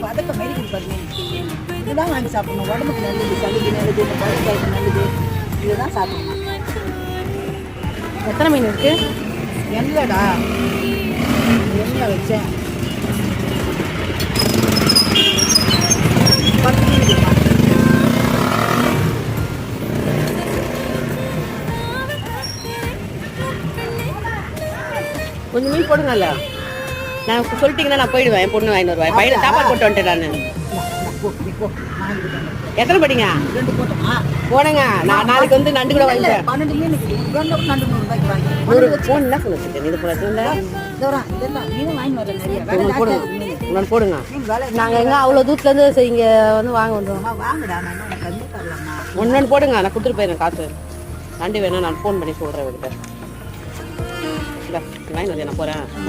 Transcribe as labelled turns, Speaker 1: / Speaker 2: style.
Speaker 1: பதக்கம் மாரி கொடுப்பாரு. இதுதான் வாங்கி சாப்பிடணும். உடம்புக்கு நல்லது, சளிக்கு நல்லது, இந்த பழக்காய்க்கு நல்லது. இதுதான் சாப்பிடணும்.
Speaker 2: எத்தனை மீன் இருக்கு?
Speaker 1: எண்ணெய்டா எண்ணெய் வச்சேன். 10 மீன் இருக்குமா?
Speaker 2: கொஞ்சம் மீன் போடுங்கல்ல. நான் சொல்லிட்டீங்கன்னா நான் போயிடுவேன். என் பொண்ணு வாங்கிட்டு வருவேன். பையனை சாப்பாடு போட்டு வந்துட்டேன் நான். எத்தனை படிங்க?
Speaker 1: 2 போட்டோமா?
Speaker 2: போடுங்க. நான் நாளைக்கு வந்து நண்டு கூட வாங்கிக்கிறேன்.
Speaker 1: 12 மீன் இருக்குது. நண்டு 100 ரூபாய்க்கு வாங்கி
Speaker 2: 100 ஃபோன் என்ன சொல்ல வச்சுட்டேன். இது போல
Speaker 1: இதெல்லாம் மீன் வாங்கி வரேன். நிறைய வேலை
Speaker 2: போடுங்க.
Speaker 1: மீன்
Speaker 2: இன்னொன்று போடுங்க.
Speaker 1: வேலை
Speaker 2: நாங்கள் எங்கே அவ்வளோ தூரத்துலேருந்து இங்கே வந்து வாங்க வந்துடுவோம்.
Speaker 1: வாங்குடா. நான் என்ன கம்மி தரலாமா?
Speaker 2: ஒன்று போடுங்க. நான் கொடுத்துட்டு போயிடுறேன் காசு. நண்டு வேணும். நான் ஃபோன் பண்ணி சொல்கிறேன் இவர்கிட்ட. இல்லை வாங்கி நான் போகிறேன்.